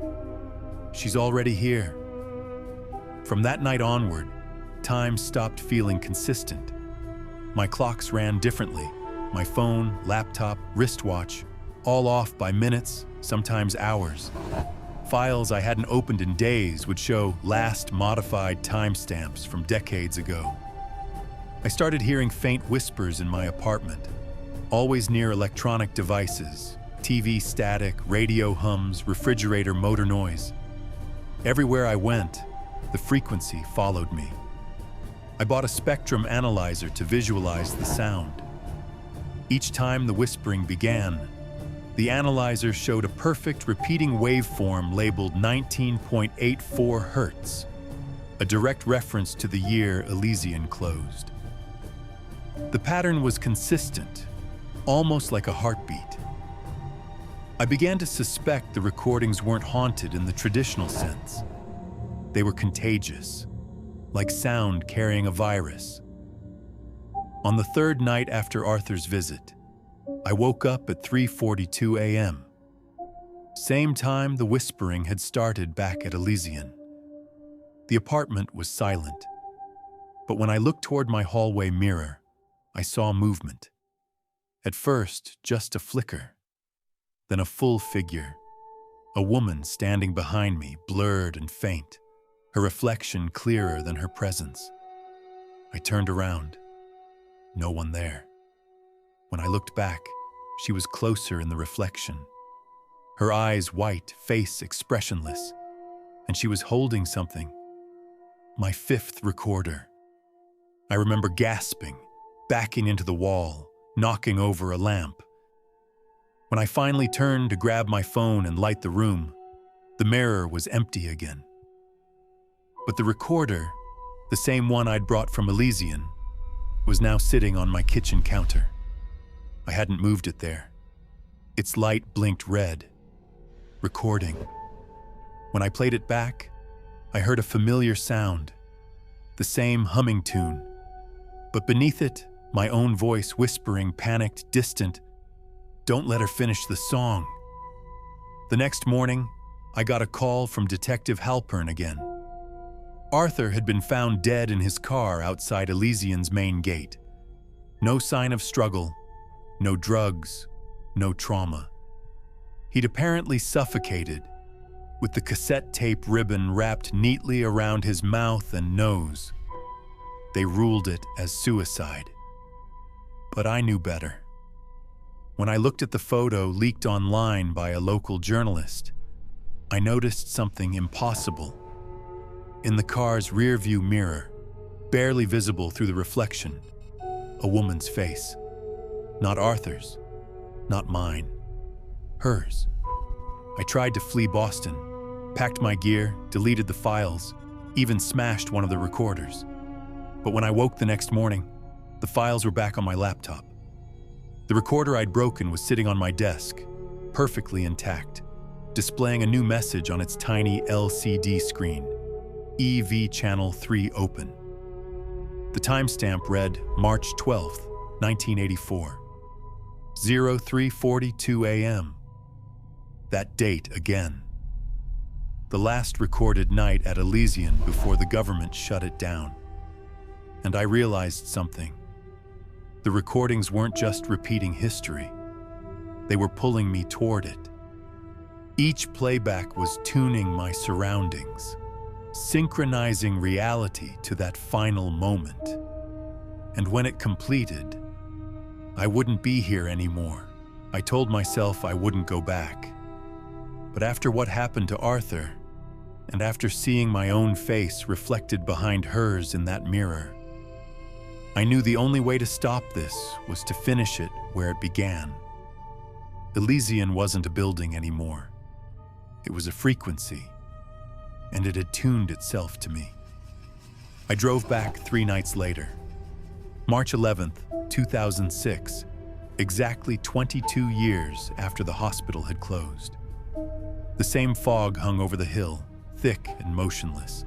"She's already here." From that night onward, time stopped feeling consistent. My clocks ran differently. My phone, laptop, wristwatch, all off by minutes, sometimes hours. Files I hadn't opened in days would show last modified timestamps from decades ago. I started hearing faint whispers in my apartment, always near electronic devices, TV static, radio hums, refrigerator motor noise. Everywhere I went, the frequency followed me. I bought a spectrum analyzer to visualize the sound. Each time the whispering began, the analyzer showed a perfect repeating waveform labeled 19.84 Hertz, a direct reference to the year Elysian closed. The pattern was consistent, almost like a heartbeat. I began to suspect the recordings weren't haunted in the traditional sense. They were contagious, like sound carrying a virus. On the third night after Arthur's visit, I woke up at 3:42 a.m. Same time the whispering had started back at Elysian. The apartment was silent, but when I looked toward my hallway mirror, I saw movement. At first, just a flicker, then a full figure, a woman standing behind me, blurred and faint, her reflection clearer than her presence. I turned around. No one there. When I looked back, she was closer in the reflection. Her eyes white, face expressionless, and she was holding something. My fifth recorder. I remember gasping, backing into the wall, knocking over a lamp. When I finally turned to grab my phone and light the room, the mirror was empty again. But the recorder, the same one I'd brought from Elysian, was now sitting on my kitchen counter. I hadn't moved it there. Its light blinked red. Recording. When I played it back, I heard a familiar sound, the same humming tune, but beneath it, my own voice whispering, panicked, distant, "Don't let her finish the song." The next morning, I got a call from Detective Halpern again. Arthur had been found dead in his car outside Elysian's main gate. No sign of struggle, no drugs, no trauma. He'd apparently suffocated, with the cassette tape ribbon wrapped neatly around his mouth and nose. They ruled it as suicide. But I knew better. When I looked at the photo leaked online by a local journalist, I noticed something impossible. In the car's rearview mirror, barely visible through the reflection, a woman's face. Not Arthur's, not mine, hers. I tried to flee Boston, packed my gear, deleted the files, even smashed one of the recorders. But when I woke the next morning, the files were back on my laptop. The recorder I'd broken was sitting on my desk, perfectly intact, displaying a new message on its tiny LCD screen. EV Channel 3 open. The timestamp read March 12th, 1984. 03:42 a.m. That date again. The last recorded night at Elysian before the government shut it down. And I realized something. The recordings weren't just repeating history. They were pulling me toward it. Each playback was tuning my surroundings, synchronizing reality to that final moment. And when it completed, I wouldn't be here anymore. I told myself I wouldn't go back. But after what happened to Arthur, and after seeing my own face reflected behind hers in that mirror, I knew the only way to stop this was to finish it where it began. Elysian wasn't a building anymore. It was a frequency, and it had tuned itself to me. I drove back 3 nights later. March 11th, 2006, exactly 22 years after the hospital had closed. The same fog hung over the hill, thick and motionless,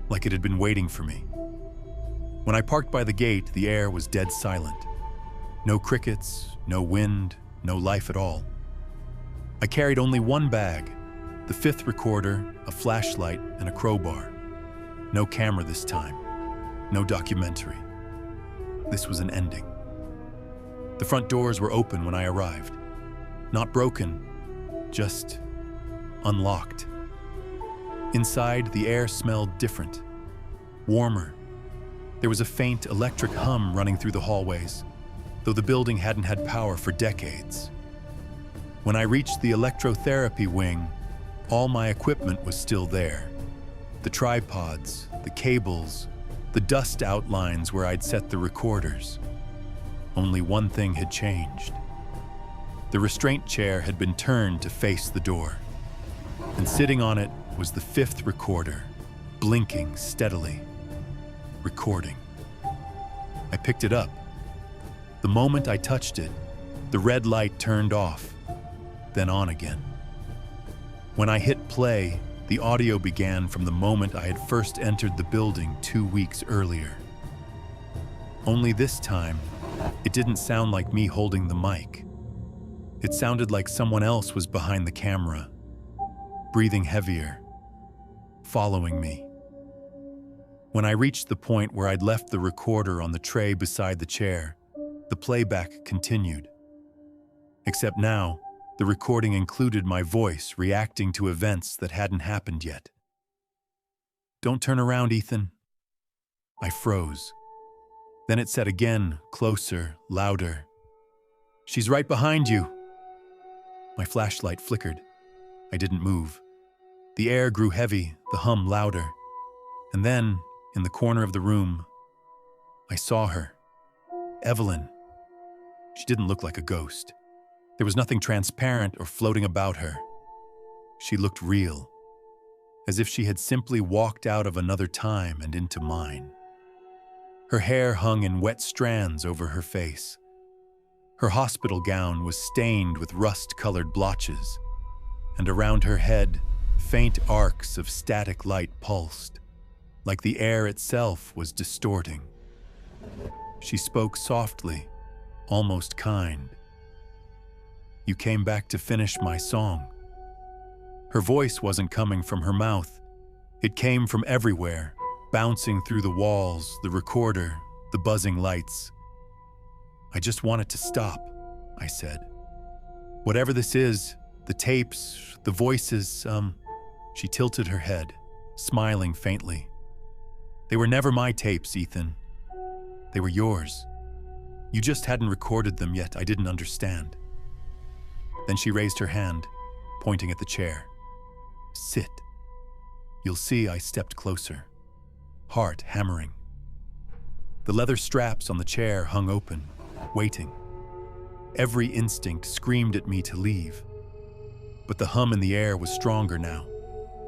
like it had been waiting for me. When I parked by the gate, the air was dead silent. No crickets, no wind, no life at all. I carried only one bag, the 5th recorder, a flashlight, and a crowbar. No camera this time, no documentary. This was an ending. The front doors were open when I arrived. Not broken, just unlocked. Inside, the air smelled different, warmer. There was a faint electric hum running through the hallways, though the building hadn't had power for decades. When I reached the electrotherapy wing, all my equipment was still there. The tripods, the cables, the dust outlines where I'd set the recorders. Only one thing had changed. The restraint chair had been turned to face the door, and sitting on it was the fifth recorder, blinking steadily, recording. I picked it up. The moment I touched it, the red light turned off, then on again. When I hit play, the audio began from the moment I had first entered the building 2 weeks earlier. Only this time, it didn't sound like me holding the mic. It sounded like someone else was behind the camera, breathing heavier, following me. When I reached the point where I'd left the recorder on the tray beside the chair, the playback continued. Except now, the recording included my voice reacting to events that hadn't happened yet. "Don't turn around, Ethan." I froze. Then it said again, closer, louder. "She's right behind you." My flashlight flickered. I didn't move. The air grew heavy, the hum louder. And then, in the corner of the room, I saw her. Evelyn. She didn't look like a ghost. There was nothing transparent or floating about her. She looked real, as if she had simply walked out of another time and into mine. Her hair hung in wet strands over her face. Her hospital gown was stained with rust-colored blotches, and around her head, faint arcs of static light pulsed, like the air itself was distorting. She spoke softly, almost kind. "You came back to finish my song." Her voice wasn't coming from her mouth. It came from everywhere, bouncing through the walls, the recorder, the buzzing lights. "I just want it to stop," I said. "Whatever this is, the tapes, the voices, She tilted her head, smiling faintly. "They were never my tapes, Ethan. They were yours. You just hadn't recorded them yet. I didn't understand." Then she raised her hand, pointing at the chair. "Sit." You'll see I stepped closer, heart hammering. The leather straps on the chair hung open, waiting. Every instinct screamed at me to leave, but the hum in the air was stronger now,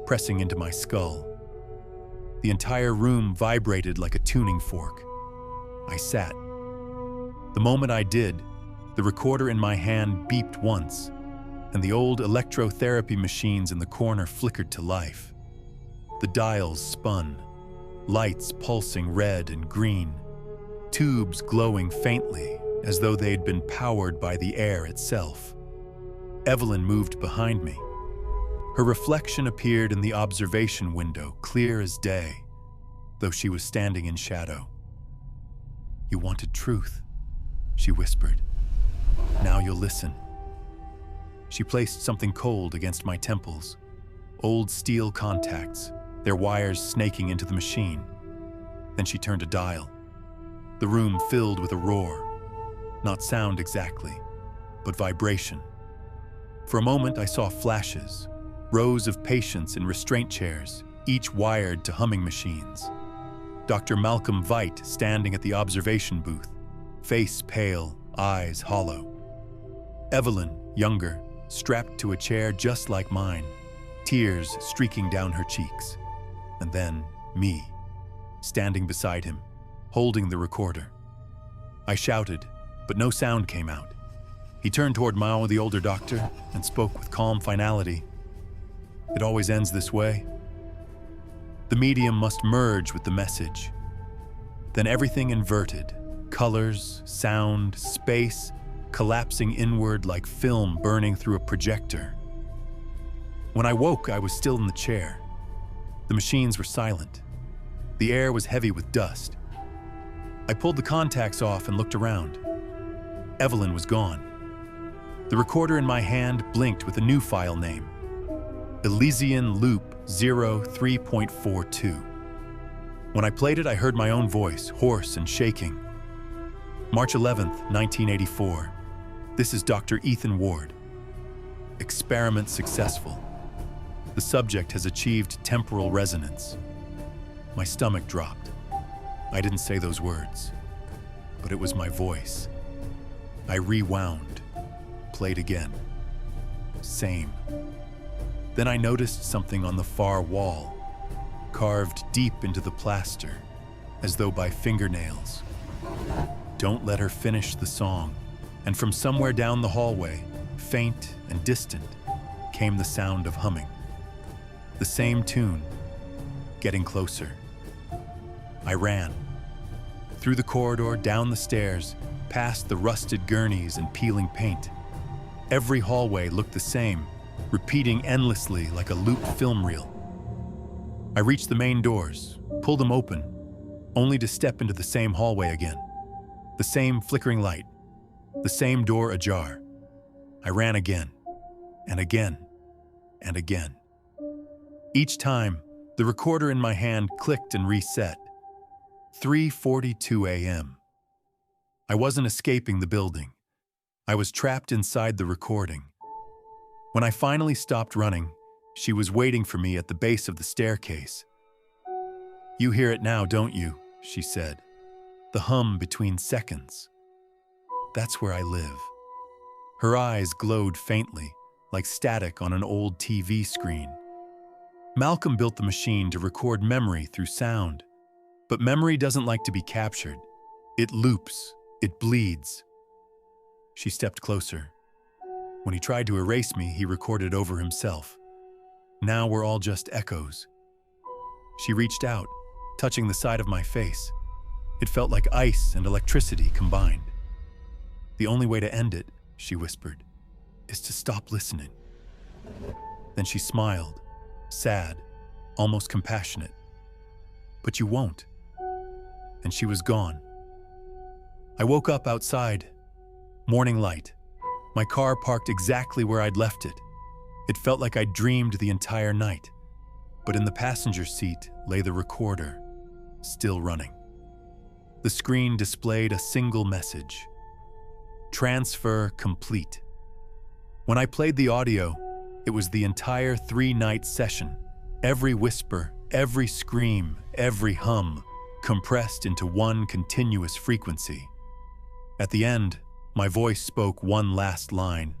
pressing into my skull. The entire room vibrated like a tuning fork. I sat. The moment I did, the recorder in my hand beeped once, and the old electrotherapy machines in the corner flickered to life. The dials spun, lights pulsing red and green, tubes glowing faintly as though they'd been powered by the air itself. Evelyn moved behind me. Her reflection appeared in the observation window, clear as day, though she was standing in shadow. "You wanted truth," she whispered. "Now you'll listen." She placed something cold against my temples, old steel contacts, their wires snaking into the machine. Then she turned a dial. The room filled with a roar. Not sound exactly, but vibration. For a moment I saw flashes, rows of patients in restraint chairs, each wired to humming machines. Dr. Malcolm Veit standing at the observation booth, face pale, eyes hollow. Evelyn, younger, strapped to a chair just like mine, tears streaking down her cheeks. And then me, standing beside him, holding the recorder. I shouted, but no sound came out. He turned toward Mao, the older doctor, and spoke with calm finality. "It always ends this way. The medium must merge with the message." Then everything inverted, colors, sound, space, collapsing inward like film burning through a projector. When I woke, I was still in the chair. The machines were silent. The air was heavy with dust. I pulled the contacts off and looked around. Evelyn was gone. The recorder in my hand blinked with a new file name, Elysian Loop 03.42. When I played it, I heard my own voice, hoarse and shaking. March 11th, 1984. This is Dr. Ethan Ward. Experiment successful. The subject has achieved temporal resonance. My stomach dropped. I didn't say those words, but it was my voice. I rewound, played again. Same. Then I noticed something on the far wall, carved deep into the plaster, as though by fingernails. Don't let her finish the song. And from somewhere down the hallway, faint and distant, came the sound of humming. The same tune, getting closer. I ran. Through the corridor, down the stairs, past the rusted gurneys and peeling paint. Every hallway looked the same, repeating endlessly like a looped film reel. I reached the main doors, pulled them open, only to step into the same hallway again. The same flickering light, the same door ajar. I ran again, and again, and again. Each time, the recorder in my hand clicked and reset. 3:42 a.m. I wasn't escaping the building. I was trapped inside the recording. When I finally stopped running, she was waiting for me at the base of the staircase. "You hear it now, don't you?" she said. "The hum between seconds. That's where I live." Her eyes glowed faintly, like static on an old TV screen. Malcolm built the machine to record memory through sound. But memory doesn't like to be captured. It loops, it bleeds. She stepped closer. When he tried to erase me, he recorded over himself. Now we're all just echoes. She reached out, touching the side of my face. It felt like ice and electricity combined. "The only way to end it," she whispered, "is to stop listening." Then she smiled, sad, almost compassionate. "But you won't." And she was gone. I woke up outside. Morning light. My car parked exactly where I'd left it. It felt like I'd dreamed the entire night. But in the passenger seat lay the recorder, still running. The screen displayed a single message. Transfer complete. When I played the audio, it was the entire 3-night session. Every whisper, every scream, every hum, compressed into one continuous frequency. At the end, my voice spoke one last line.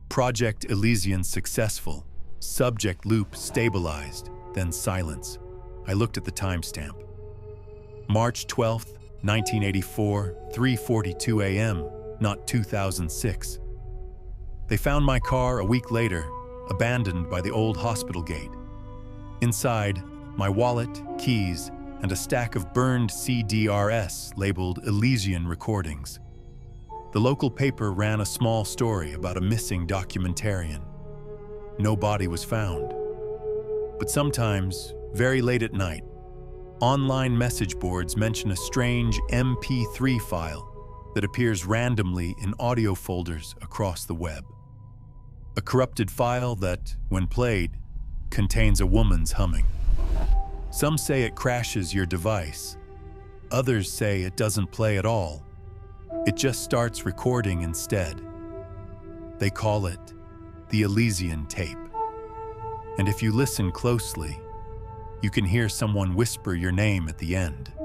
Project Elysian successful. Subject loop stabilized, then silence. I looked at the timestamp. March 12th, 1984, 3:42 a.m., not 2006. They found my car a week later, abandoned by the old hospital gate. Inside, my wallet, keys, and a stack of burned CDRS labeled Elysian recordings. The local paper ran a small story about a missing documentarian. No body was found. But sometimes, very late at night, online message boards mention a strange MP3 file that appears randomly in audio folders across the web. A corrupted file that, when played, contains a woman's humming. Some say it crashes your device. Others say it doesn't play at all. It just starts recording instead. They call it the Elysian tape. And if you listen closely, you can hear someone whisper your name at the end.